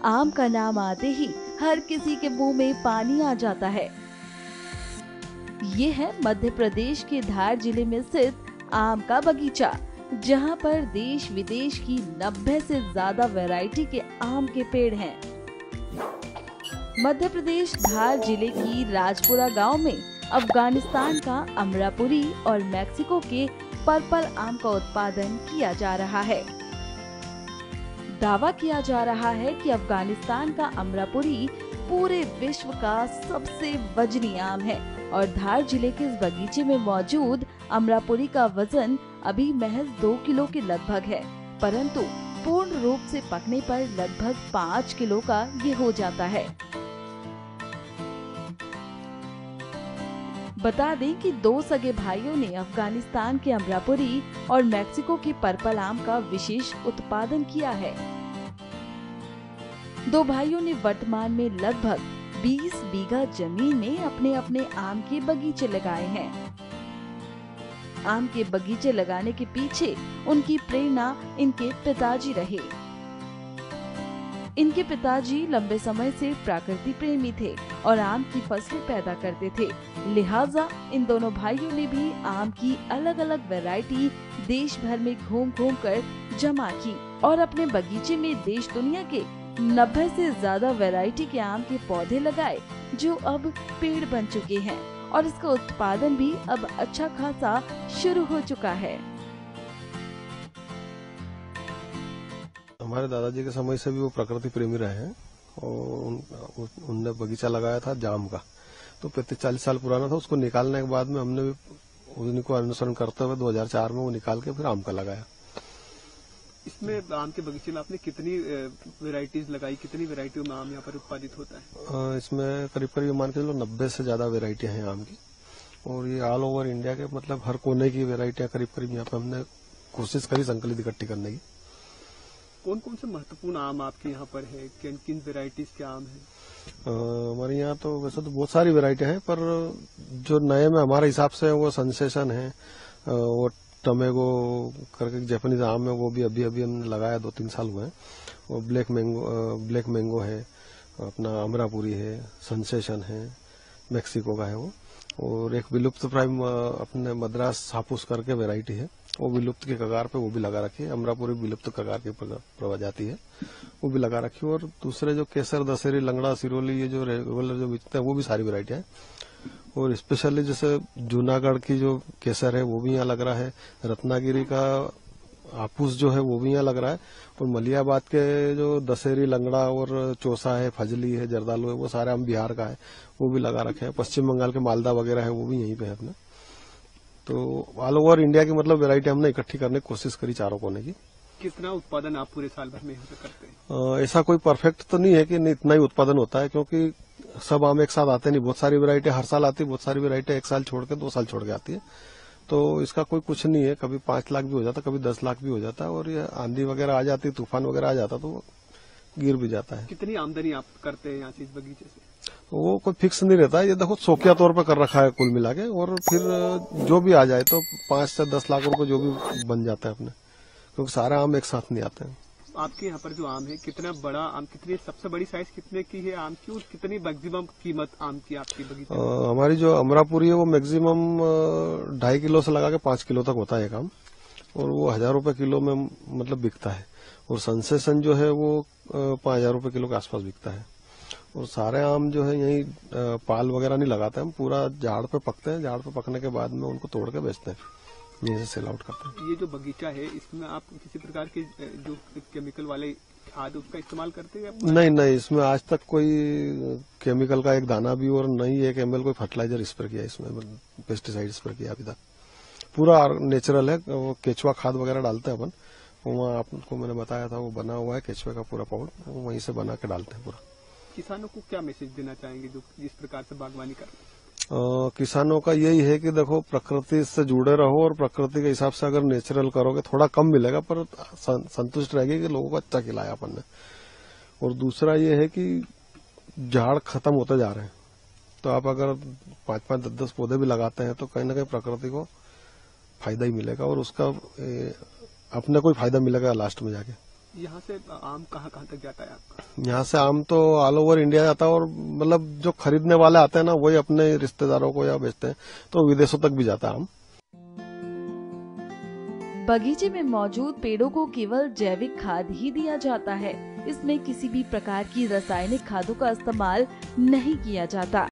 आम का नाम आते ही हर किसी के मुंह में पानी आ जाता है। ये है मध्य प्रदेश के धार जिले में स्थित आम का बगीचा, जहां पर देश विदेश की 90 से ज्यादा वैरायटी के आम के पेड़ हैं। मध्य प्रदेश धार जिले की राजपुरा गांव में अफगानिस्तान का अमरापुरी और मैक्सिको के पर्पल आम का उत्पादन किया जा रहा है। दावा किया जा रहा है कि अफगानिस्तान का अमरापुरी पूरे विश्व का सबसे वजनी आम है और धार जिले के इस बगीचे में मौजूद अमरापुरी का वजन अभी महज 2 किलो के लगभग है, परंतु पूर्ण रूप से पकने पर लगभग 5 किलो का ये हो जाता है। बता दें कि 2 सगे भाइयों ने अफगानिस्तान के अमरापुरी और मैक्सिको के पर्पल आम का विशेष उत्पादन किया है। 2 भाइयों ने वर्तमान में लगभग 20 बीघा जमीन में अपने अपने आम के बगीचे लगाए हैं। आम के बगीचे लगाने के पीछे उनकी प्रेरणा इनके पिताजी रहे। इनके पिताजी लंबे समय से प्रकृति प्रेमी थे और आम की फसलें पैदा करते थे, लिहाजा इन दोनों भाइयों ने भी आम की अलग अलग वैरायटी देश भर में घूम घूम कर जमा की और अपने बगीचे में देश दुनिया के 90 से ज्यादा वैरायटी के आम के पौधे लगाए, जो अब पेड़ बन चुके हैं और इसका उत्पादन भी अब अच्छा खासा शुरू हो चुका है। हमारे दादाजी के समय से भी वो प्रकृति प्रेमी रहे हैं और उनने बगीचा लगाया था जाम का, तो 35-40 साल पुराना था। उसको निकालने के बाद में हमने भी उनको अनुसरण करते हुए 2004 में वो निकाल के फिर आम का लगाया। इसमें आम के बगीचे में आपने कितनी वेराइटीज लगाई, कितनी वेराइटियों में आम यहाँ पर उत्पादित होता है? इसमें करीब करीब मान के चलो 90 से ज्यादा वेराइटियां हैं आम की, और ये ऑल ओवर इंडिया के मतलब हर कोने की वेराइटियां करीब करीब यहाँ पे हमने कोशिश करी संकलित इकट्ठी करने की। कौन कौन से महत्वपूर्ण आम आपके यहाँ पर है, किन किन वेराइटीज के आम है? हमारे यहाँ तो वैसे तो बहुत सारी वेराइटियां हैं, पर जो नए में हमारे हिसाब से वो सेंसेशन है, वो टमेगो करके जापानीज आम है, वो भी अभी हमने लगाया 2-3 साल हुए हैं। वो ब्लैक मैंगो है, अपना अमरापुरी है, सेंसेशन है, मैक्सिको का है वो, और एक विलुप्त प्राय अपने मद्रास हापुस करके वैरायटी है, वो विलुप्त के कगार पे वो भी लगा रखी है। अमरापुरी विलुप्त कगार की प्रजाति है, वो भी लगा रखी है। और दूसरे जो केसर, दशहरी, लंगड़ा, सिरोली, ये जो रेगुलर जो बिकते हैं वो भी सारी वैरायटी है। और स्पेशली जैसे जूनागढ़ की जो केसर है वो भी यहाँ लग रहा है, रत्नागिरी का हापुस जो है वो भी यहाँ लग रहा है, और मलियाबाद के जो दशहरी, लंगड़ा और चौसा है, फजली है, जर्दालू है, वो सारे हम बिहार का है, वो भी लगा रखे हैं। पश्चिम बंगाल के मालदा वगैरह है, वो भी यहीं पे है अपने। तो ऑल ओवर इंडिया की मतलब वैरायटी हमने इकट्ठी करने की कोशिश करी चारों कोने की। कितना उत्पादन आप पूरे साल भर में करते हैं? ऐसा कोई परफेक्ट तो नहीं है कि इतना ही उत्पादन होता है, क्योंकि सब आम एक साथ आते नहीं। बहुत सारी वैरायटी हर साल आती है, बहुत सारी वैरायटी 1 साल छोड़ के 2 साल छोड़ के आती है, तो इसका कोई कुछ नहीं है। कभी 5 लाख भी हो जाता, कभी 10 लाख भी हो जाता है, और ये आंधी वगैरह आ जाती, तूफान वगैरह आ जाता तो गिर भी जाता है। कितनी आमदनी आप करते हैं यहाँ से इस बगीचे से? वो कोई फिक्स नहीं रहता है, ये देखो शौकिया तौर पर कर रखा है कुल मिला के, और फिर जो भी आ जाए तो 5 से 10 लाख रुपए जो भी बन जाता है अपने, क्योंकि सारे आम एक साथ नहीं आते हैं। आपके यहाँ पर जो आम है, कितना बड़ा आम, कितनी सबसे बड़ी साइज कितने की है आम की, और कितनी मैक्सिमम कीमत आम की आपकी बगीचे में? हमारी जो अमरापुरी है वो मैक्सिमम 2.5 किलो से लगा के 5 किलो तक होता है एक आम, और वो 1000 रुपए किलो में मतलब बिकता है। और सेंसेशन जो है वो 5000 रुपए किलो के आसपास बिकता है। और सारे आम जो है यही पाल वगैरह नहीं लगाते, हम पूरा झाड़ पे पकते हैं, झाड़ पे पकने के बाद में उनको तोड़ के बेचते हैं, यहीं से सेल आउट करते हैं। ये जो बगीचा है, इसमें आप किसी प्रकार के जो केमिकल वाले खाद उसका इस्तेमाल करते हैं? नहीं, इसमें आज तक कोई केमिकल का एक दाना भी और नहीं 1 ml कोई फर्टिलाइजर स्प्रे किया, इसमें पेस्टिसाइड स्प्रे किया अभी तक। पूरा नेचुरल है। वो केचुआ खाद वगैरह डालते हैं अपन, वहाँ आपको मैंने बताया था वो बना हुआ है केचुए का पूरा पाउडर, वहीं से बना के डालते हैं पूरा। किसानों को क्या मैसेज देना चाहेंगे जो जिस प्रकार से बागवानी कर रहे हैं? किसानों का यही है कि देखो प्रकृति से जुड़े रहो, और प्रकृति के हिसाब से अगर नेचुरल करोगे थोड़ा कम मिलेगा, पर संतुष्ट रहेगी कि लोगों को अच्छा खिलाया अपन ने। और दूसरा ये है कि झाड़ खत्म होते जा रहे हैं, तो आप अगर 5-5, 10-10 पौधे भी लगाते हैं तो कहीं ना कहीं प्रकृति को फायदा ही मिलेगा, और उसका अपने को ही फायदा मिलेगा लास्ट में जाके। यहाँ से आम कहाँ कहाँ तक जाता है आपका? यहाँ से आम तो ऑल ओवर इंडिया जाता है, और मतलब जो खरीदने वाले आते हैं ना, वही अपने रिश्तेदारों को या बेचते हैं, तो विदेशों तक भी जाता है आम। बगीचे में मौजूद पेड़ों को केवल जैविक खाद ही दिया जाता है। इसमें किसी भी प्रकार की रासायनिक खादों का इस्तेमाल नहीं किया जाता।